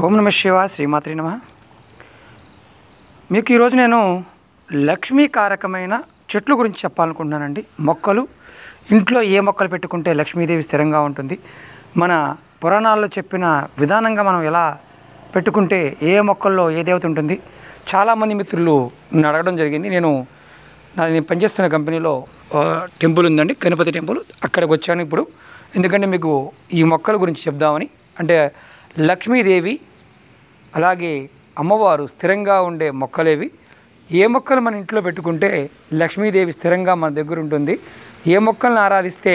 ఓం నమ శివాయ శ్రీమాత్రే నమః. మీకు ఈరోజు నేను లక్ష్మీకారకమైన చెట్ల గురించి చెప్పాలనుకుంటున్నానండి. మొక్కలు, ఇంట్లో ఏ మొక్కలు పెట్టుకుంటే లక్ష్మీదేవి స్థిరంగా ఉంటుంది, మన పురాణాల్లో చెప్పిన విధానంగా మనం ఎలా పెట్టుకుంటే ఏ మొక్కల్లో ఏ దేవత ఉంటుంది. చాలామంది మిత్రులు నన్ను అడగడం జరిగింది. నేను పనిచేస్తున్న కంపెనీలో టెంపుల్ ఉందండి, గణపతి టెంపుల్. అక్కడికి వచ్చాను ఇప్పుడు. ఎందుకంటే మీకు ఈ మొక్కల గురించి చెప్దామని. అంటే లక్ష్మీదేవి అలాగే అమ్మవారు స్థిరంగా ఉండే మొక్కలేవి, ఏ మొక్కలు మన ఇంట్లో పెట్టుకుంటే లక్ష్మీదేవి స్థిరంగా మన దగ్గర ఉంటుంది, ఏ మొక్కలను ఆరాధిస్తే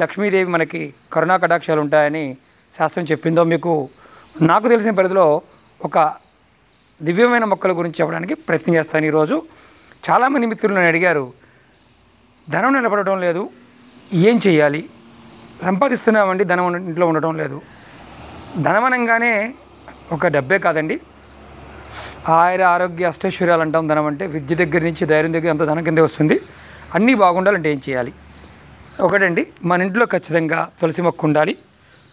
లక్ష్మీదేవి మనకి కరుణా కటాక్షాలు ఉంటాయని శాస్త్రం చెప్పిందో మీకు నాకు తెలిసిన పరిధిలో ఒక దివ్యమైన మొక్కల గురించి చెప్పడానికి ప్రయత్నం చేస్తాను ఈరోజు. చాలామంది మిత్రులు నన్ను అడిగారు, ధనం నిలబడటం లేదు, ఏం చేయాలి? సంపాదిస్తున్నామండి, ధనం ఇంట్లో ఉండటం లేదు. ధనం అనగానే ఒక డబ్బే కాదండి, ఆరోగ్య అష్టైశ్వర్యాలు అంటాం. ధనం అంటే విద్య దగ్గర నుంచి ధైర్యం దగ్గర అంత ధనం కిందే వస్తుంది. అన్నీ బాగుండాలంటే ఏం చేయాలి? ఒకటండి, మన ఇంట్లో ఖచ్చితంగా తులసి మొక్క ఉండాలి.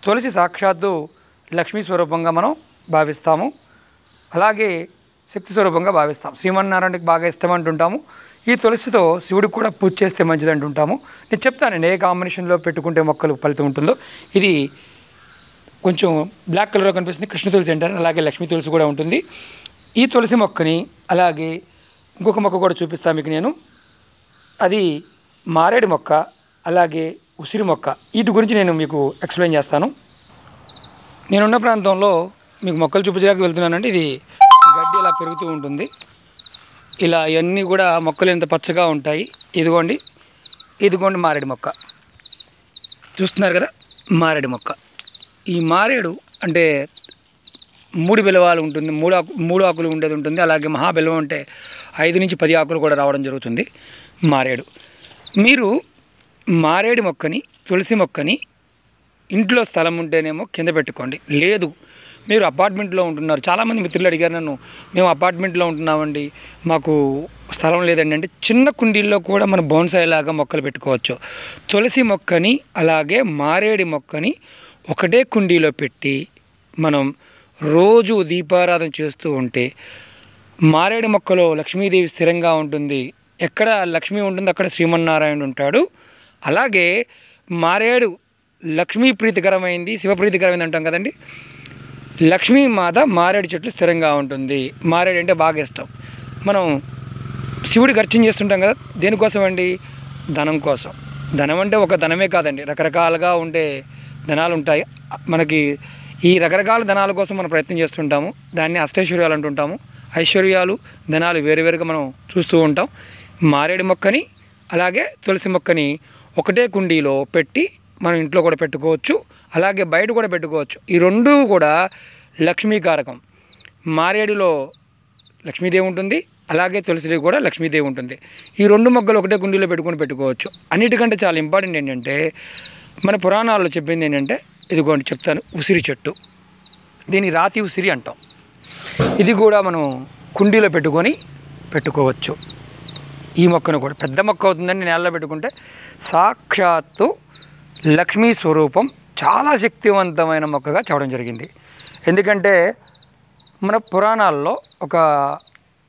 తులసి సాక్షాత్తు లక్ష్మీ స్వరూపంగా మనం భావిస్తాము, అలాగే శక్తి స్వరూపంగా భావిస్తాం. శ్రీమన్నారాయణకి బాగా ఇష్టం అంటుంటాము. ఈ తులసితో శివుడికి కూడా పూజ చేస్తే మంచిది అంటుంటాము. నేను చెప్తానండి ఏ కాంబినేషన్లో పెట్టుకుంటే మొక్కలు ఫలితం ఉంటుందో. ఇది కొంచెం బ్లాక్ కలర్లో కనిపిస్తుంది, కృష్ణ తులసి అంటారు. అలాగే లక్ష్మీ తులసి కూడా ఉంటుంది. ఈ తులసి మొక్కని అలాగే ఇంకొక మొక్క కూడా చూపిస్తాను మీకు నేను. అది మారేడు మొక్క, అలాగే ఉసిరి మొక్క. వీటి గురించి నేను మీకు ఎక్స్ప్లెయిన్ చేస్తాను. నేనున్న ప్రాంతంలో మీకు మొక్కలు చూపించడానికి వెళ్తున్నానండి. ఇది గడ్డి ఇలా పెరుగుతూ ఉంటుంది. ఇలా ఇవన్నీ కూడా మొక్కలు ఎంత పచ్చగా ఉంటాయి. ఇదిగోండి మారేడు మొక్క చూస్తున్నారు కదా, మారేడు మొక్క. ఈ మారేడు అంటే 3 బిలవాలు ఉంటుంది, మూడు ఆకులు ఉండేది ఉంటుంది. అలాగే మహాబిలవం అంటే 5 నుంచి 10 ఆకులు కూడా రావడం జరుగుతుంది. మారేడు, మీరు మారేడు మొక్కని, తులసి మొక్కని ఇంట్లో స్థలం ఉంటేనేమో కింద పెట్టుకోండి. లేదు మీరు అపార్ట్మెంట్లో ఉంటున్నారు, చాలామంది మిత్రులు అడిగారు నన్ను, మేము అపార్ట్మెంట్లో ఉంటున్నామండి, మాకు స్థలం లేదండి అంటే చిన్న కుండీల్లో కూడా మనం బోన్సాయి లాగా మొక్కలు పెట్టుకోవచ్చు. తులసి మొక్కని అలాగే మారేడు మొక్కని ఒకటే కుండీలో పెట్టి మనం రోజు దీపారాధన చేస్తూ ఉంటే మారేడు మొక్కలో లక్ష్మీదేవి స్థిరంగా ఉంటుంది. ఎక్కడ లక్ష్మీ ఉంటుంది అక్కడ శ్రీమన్నారాయణుడు ఉంటాడు. అలాగే మారేడు లక్ష్మీ ప్రీతికరమైంది, శివప్రీతికరమైంది అంటాం కదండి. లక్ష్మీమాత మారేడు చెట్లు స్థిరంగా ఉంటుంది. మారేడు అంటే బాగా ఇష్టం. మనం శివుడికి అర్చన చేస్తుంటాం కదా, దేనికోసం అండి? ధనం కోసం. ధనం అంటే ఒక ధనమే కాదండి, రకరకాలుగా ఉండే ధనాలు ఉంటాయి మనకి. ఈ రకరకాల ధనాల కోసం మనం ప్రయత్నం చేస్తుంటాము. దాన్ని అష్టైశ్వర్యాలు అంటుంటాము. ఐశ్వర్యాలు, ధనాలు వేరువేరుగా మనం చూస్తూ ఉంటాం. మారేడు మొక్కని అలాగే తులసి మొక్కని ఒకటే కుండీలో పెట్టి మనం ఇంట్లో కూడా పెట్టుకోవచ్చు, అలాగే బయట కూడా పెట్టుకోవచ్చు. ఈ రెండూ కూడా లక్ష్మీకారకం. మారేడులో లక్ష్మీదేవి ఉంటుంది, అలాగే తులసిలో కూడా లక్ష్మీదేవి ఉంటుంది. ఈ 2 మొక్కలు ఒకటే కుండీలో పెట్టుకోవచ్చు. అన్నిటికంటే చాలా ఇంపార్టెంట్ ఏంటంటే, మన పురాణాల్లో చెప్పింది ఏంటంటే, ఇదిగోండి చెప్తాను, ఉసిరి చెట్టు. దీన్ని రాతి ఉసిరి అంటాం. ఇది కూడా మనం కుండీలో పెట్టుకోవచ్చు. ఈ మొక్కను కూడా పెద్ద మొక్క అవుతుందండి. నేలలో పెట్టుకుంటే సాక్షాత్తు లక్ష్మీ స్వరూపం, చాలా శక్తివంతమైన మొక్కగా చెప్పడం జరిగింది. ఎందుకంటే మన పురాణాల్లో ఒక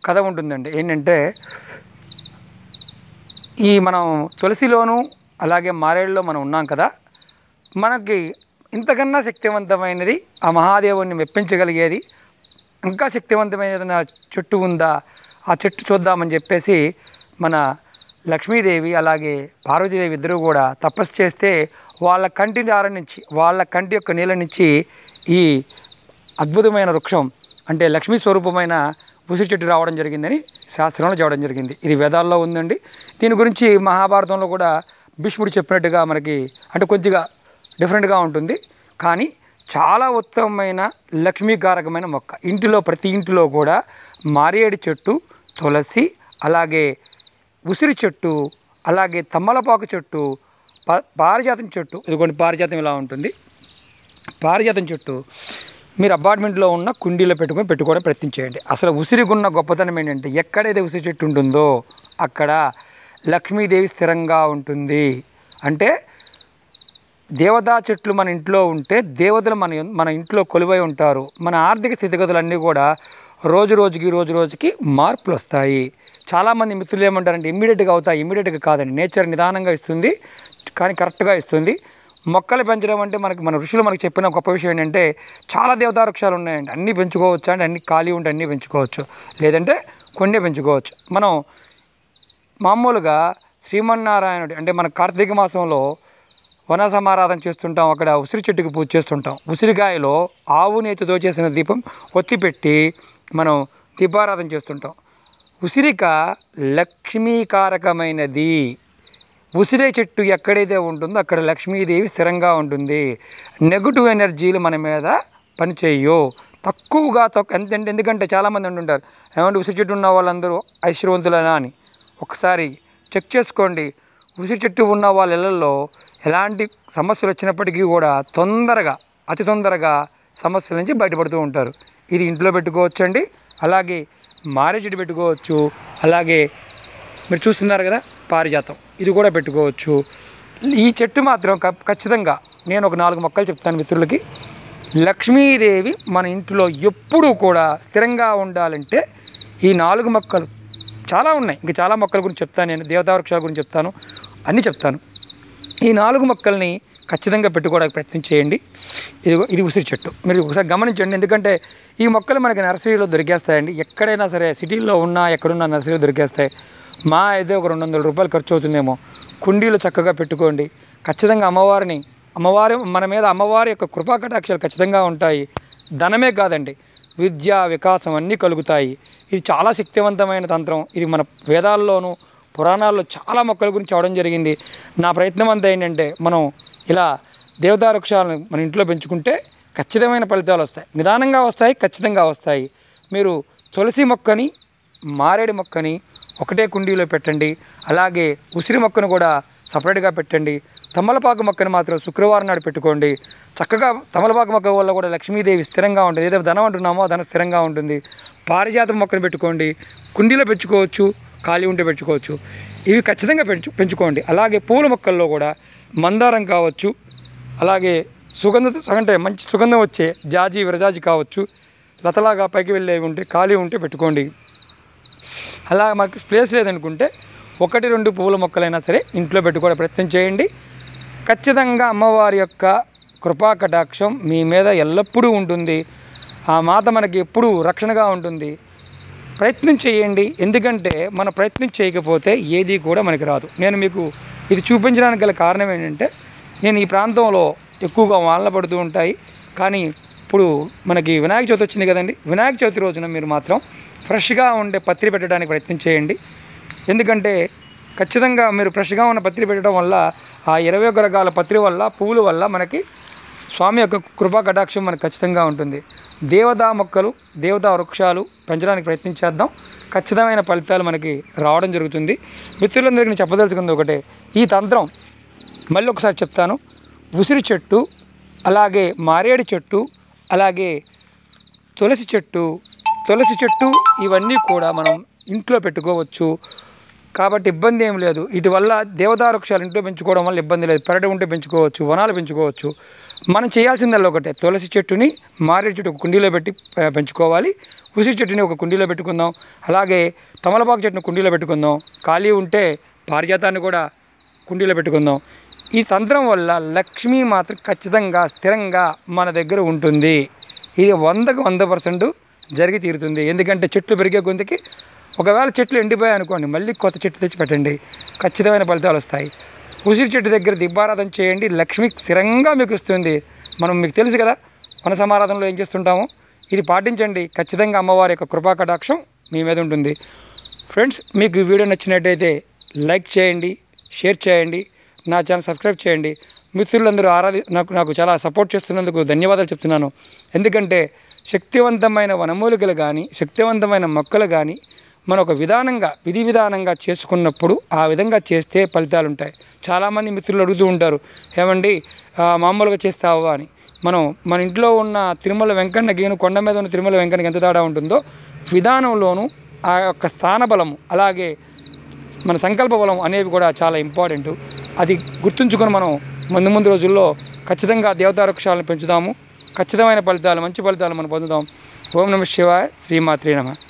కథ ఉంటుందండి. ఏంటంటే, ఈ మనం తులసిలోను అలాగే మారేడులో మనం ఉన్నాం కదా, మనకి ఇంతకన్నా శక్తివంతమైనది, ఆ మహాదేవుని మెప్పించగలిగేది ఇంకా శక్తివంతమైన చెట్టు ఉందా, ఆ చెట్టు చూద్దామని చెప్పేసి మన లక్ష్మీదేవి అలాగే పార్వతీదేవి ఇద్దరూ కూడా తపస్సు చేస్తే వాళ్ళ కంటి దారి నుంచి, వాళ్ళ కంటి యొక్క నీళ్ళ నుంచి ఈ అద్భుతమైన వృక్షం అంటే లక్ష్మీ స్వరూపమైన ఉసిరి చెట్టు రావడం జరిగిందని శాస్త్రంలో చెప్పడం జరిగింది. ఇది వేదాల్లో ఉందండి. దీని గురించి మహాభారతంలో కూడా భీష్ముడు చెప్పినట్టుగా మనకి అంటే కొద్దిగా డిఫరెంట్గా ఉంటుంది, కానీ చాలా ఉత్తమమైన లక్ష్మీకారకమైన మొక్క. ఇంటిలో ప్రతి ఇంటిలో కూడా మారేడు చెట్టు, తులసి, అలాగే ఉసిరి చెట్టు, అలాగే తమ్మలపాకు చెట్టు, పారిజాతం చెట్టు. ఇదిగోండి పారిజాతం ఇలా ఉంటుంది. పారిజాతం చెట్టు మీరు అపార్ట్మెంట్లో ఉన్న కుండీలో పెట్టుకోవడం ప్రయత్నం చేయండి. అసలు ఉసిరికున్న గొప్పతనం ఏంటంటే, ఎక్కడైతే ఉసిరి చెట్టు ఉంటుందో అక్కడ లక్ష్మీదేవి స్థిరంగా ఉంటుంది. అంటే దేవతా చెట్లు మన ఇంట్లో ఉంటే దేవతలు మన ఇంట్లో కొలువై ఉంటారు. మన ఆర్థిక స్థితిగతులన్నీ కూడా రోజు రోజుకి మార్పులు వస్తాయి. చాలామంది మిత్రులు ఏమంటారంటే ఇమ్మీడియట్గా అవుతాయి. ఇమ్మీడియట్గా కాదండి, నేచర్ నిదానంగా ఇస్తుంది, కానీ కరెక్ట్గా ఇస్తుంది. మొక్కలు పెంచడం అంటే మన ఋషులు మనకు చెప్పిన గొప్ప విషయం ఏంటంటే చాలా దేవతా వృక్షాలు ఉన్నాయండి, అన్నీ పెంచుకోవచ్చు అండి, అన్ని ఖాళీ ఉంటే అన్నీ పెంచుకోవచ్చు, లేదంటే కొన్నే పెంచుకోవచ్చు. మనం మామూలుగా శ్రీమన్నారాయణుడి అంటే మన కార్తీక మాసంలో వన సమారాధన చేస్తుంటాం, అక్కడ ఉసిరి చెట్టుకి పూజ చేస్తుంటాం. ఉసిరికాయలో ఆవు నేతితో చేసిన దీపం ఒత్తిపెట్టి మనం దీపారాధన చేస్తుంటాం. ఉసిరిక లక్ష్మీకారకమైనది. ఉసిరే చెట్టు ఎక్కడైతే ఉంటుందో అక్కడ లక్ష్మీదేవి స్థిరంగా ఉంటుంది. నెగటివ్ ఎనర్జీలు మన మీద పనిచేయవు. తక్కువగా ఎందుకంటే చాలామంది అంటుంటారు ఏమంటే ఉసిరి చెట్టు ఉన్న వాళ్ళందరూ ఐశ్వర్యవంతులేనా అని. ఒకసారి చెక్ చేసుకోండి. ఉసిరి చెట్టు ఉన్న వాళ్ళ ఇళ్లలో ఎలాంటి సమస్యలు వచ్చినప్పటికీ కూడా అతి తొందరగా సమస్యల నుంచి బయటపడుతూ ఉంటారు. ఇది ఇంట్లో పెట్టుకోవచ్చు అండి. అలాగే మారే చెట్టు పెట్టుకోవచ్చు. అలాగే మీరు చూస్తున్నారు కదా పారిజాతం, ఇది కూడా పెట్టుకోవచ్చు. ఈ చెట్టు మాత్రం ఖచ్చితంగా నేను ఒక 4 మొక్కలు చెప్తాను మిత్రులకి. లక్ష్మీదేవి మన ఇంట్లో ఎప్పుడూ కూడా స్థిరంగా ఉండాలంటే ఈ 4 మొక్కలు చాలా ఉన్నాయి. ఇంకా చాలా మొక్కల గురించి చెప్తాను, నేను దేవతా వృక్షాల గురించి చెప్తాను, అన్నీ చెప్తాను. ఈ 4 మొక్కల్ని ఖచ్చితంగా పెట్టుకోవడానికి ప్రయత్నం చేయండి. ఇది ఉసిరి చెట్టు, మీరు ఒకసారి గమనించండి. ఎందుకంటే ఈ మొక్కలు మనకి నర్సరీలో దొరికేస్తాయండి. ఎక్కడైనా సరే సిటీల్లో ఉన్నా ఎక్కడున్నా నర్సరీలో దొరికేస్తాయి. మా అయితే ఒక 200 రూపాయలు ఖర్చు అవుతుందేమో. కుండీలు చక్కగా పెట్టుకోండి. ఖచ్చితంగా మన మీద అమ్మవారి యొక్క కృపా కటాక్షాలు ఖచ్చితంగా ఉంటాయి. ధనమే కాదండి, విద్య వికాసం అన్నీ కలుగుతాయి. ఇది చాలా శక్తివంతమైన తంత్రం. ఇది మన వేదాల్లోనూ పురాణాల్లో చాలా మొక్కల గురించి అవడం జరిగింది. నా ప్రయత్నం అంతా ఏంటంటే మనం ఇలా దేవతా వృక్షాలను మన ఇంట్లో పెంచుకుంటే ఖచ్చితమైన ఫలితాలు వస్తాయి. నిదానంగా వస్తాయి, ఖచ్చితంగా వస్తాయి. మీరు తులసి మొక్కని మారేడు మొక్కని ఒకటే కుండీలో పెట్టండి. అలాగే ఉసిరి మొక్కను కూడా సపరేట్గా పెట్టండి. తమలపాకు మొక్కను మాత్రం శుక్రవారం నాడు పెట్టుకోండి. చక్కగా తమలపాకు మొక్క వల్ల కూడా లక్ష్మీదేవి స్థిరంగా ఉంటుంది. ఏదైతే ధనం అంటున్నామో ధనం స్థిరంగా ఉంటుంది. పారిజాతం మొక్కను పెట్టుకోండి. కుండీలో పెంచుకోవచ్చు, ఖాళీ ఉంటే పెంచుకోవచ్చు. ఇవి ఖచ్చితంగా పెంచుకోండి. అలాగే పూల మొక్కల్లో కూడా మందారం కావచ్చు, అలాగే అంటే మంచి సుగంధం వచ్చే జాజి విరజాజి కావచ్చు, లతలాగా పైకి వెళ్ళేవి ఉంటే ఖాళీ ఉంటే పెట్టుకోండి. అలా మాకు ప్లేస్ లేదనుకుంటే 1-2 పువ్వుల మొక్కలైనా సరే ఇంట్లో పెట్టుకోవడం ప్రయత్నం చేయండి. ఖచ్చితంగా అమ్మవారి యొక్క కృపా కటాక్షం మీ మీద ఎల్లప్పుడూ ఉంటుంది. ఆ మాత మనకి ఎప్పుడూ రక్షణగా ఉంటుంది. ప్రయత్నం చేయండి. ఎందుకంటే మన ప్రయత్నం చేయకపోతే ఏది కూడా మనకి రాదు. నేను మీకు ఇది చూపించడానికి గల కారణం ఏంటంటే నేను ఈ ప్రాంతంలో ఎక్కువగా వానలు పడుతూ ఉంటాయి. కానీ ఇప్పుడు మనకి వినాయక చవితి వచ్చింది కదండి. వినాయక చవితి రోజున మీరు మాత్రం ఫ్రెష్గా ఉండే పత్రి పెట్టడానికి ప్రయత్నం చేయండి. ఎందుకంటే ఖచ్చితంగా మీరు ఫ్రెష్గా ఉన్న పత్రి పెట్టడం వల్ల ఆ 21 రకాల పత్రి వల్ల పువ్వుల వల్ల మనకి స్వామి యొక్క కృపా కటాక్షం మనకు ఖచ్చితంగా ఉంటుంది. దేవతా మొక్కలు దేవతా వృక్షాలు పెంచడానికి ప్రయత్నం చేద్దాం. ఖచ్చితమైన ఫలితాలు మనకి రావడం జరుగుతుంది. మిత్రులందరికీ నేను చెప్పదలుచుకుంది ఒకటే, ఈ తంత్రం మళ్ళీ ఒకసారి చెప్తాను. ఉసిరి చెట్టు, అలాగే మారేడు చెట్టు, అలాగే తులసి చెట్టు ఇవన్నీ కూడా మనం ఇంట్లో పెట్టుకోవచ్చు. కాబట్టి ఇబ్బంది ఏం లేదు. వీటి వల్ల దేవతా వృక్షాలు ఇంట్లో పెంచుకోవడం వల్ల ఇబ్బంది లేదు. పెరడు ఉంటే పెంచుకోవచ్చు, వనాలు పెంచుకోవచ్చు. మనం చేయాల్సిందల్లా ఒకటే, తులసి చెట్టుని మారేడు చెట్టు ఒక కుండీలో పెట్టి పెంచుకోవాలి. ఉసిరి చెట్టుని ఒక కుండీలో పెట్టుకుందాం. అలాగే తమలపాకు చెట్టుని కుండీలో పెట్టుకుందాం. ఖాళీ ఉంటే పారిజాతాన్ని కూడా కుండీలో పెట్టుకుందాం. ఈ తంత్రం వల్ల లక్ష్మీ మాత్రం ఖచ్చితంగా స్థిరంగా మన దగ్గర ఉంటుంది. ఇది 100కు 100% జరిగి తీరుతుంది. ఎందుకంటే చెట్లు పెరిగే కొంతకి ఒకవేళ చెట్లు ఎండిపోయాయి అనుకోండి, మళ్ళీ కొత్త చెట్టు తెచ్చి పెట్టండి, ఖచ్చితమైన ఫలితాలు వస్తాయి. ఉసిరి చెట్టు దగ్గర దీపారాధన చేయండి, లక్ష్మి స్థిరంగా మీకు ఇస్తుంది. మీకు తెలుసు కదా వన సమారాధనలో ఏం చేస్తుంటామో, ఇది పాటించండి. ఖచ్చితంగా అమ్మవారి యొక్క కృపా కటాక్షం మీ మీద ఉంటుంది. ఫ్రెండ్స్, మీకు ఈ వీడియో నచ్చినట్టయితే లైక్ చేయండి, షేర్ చేయండి, నా ఛానల్ సబ్స్క్రైబ్ చేయండి. మిత్రులందరూ నాకు చాలా సపోర్ట్ చేస్తున్నందుకు ధన్యవాదాలు చెప్తున్నాను. ఎందుకంటే శక్తివంతమైన వనమూలికలు కానీ శక్తివంతమైన మొక్కలు కానీ మనం ఒక విధి విధానంగా చేసుకున్నప్పుడు ఆ విధంగా చేస్తే ఫలితాలు ఉంటాయి. చాలామంది మిత్రులు అడుగుతూ ఉంటారు, ఏమండి మామూలుగా చేస్తావా అని. మన ఇంట్లో ఉన్న తిరుమల వెంకన్నకి కొండ మీద ఉన్న తిరుమల వెంకన్నకి ఎంత తేడా ఉంటుందో విధానంలోనూ ఆ యొక్క స్థానబలము అలాగే మన సంకల్ప బలం అనేవి కూడా చాలా ఇంపార్టెంట్. అది గుర్తుంచుకొని మనం ముందు ముందు రోజుల్లో ఖచ్చితంగా దేవతా వృక్షాలను పెంచుదాము. ఖచ్చితమైన ఫలితాలు, మంచి ఫలితాలు మనం పొందుదాం. ఓం నమః శివాయ. శ్రీమాత్రే నమః.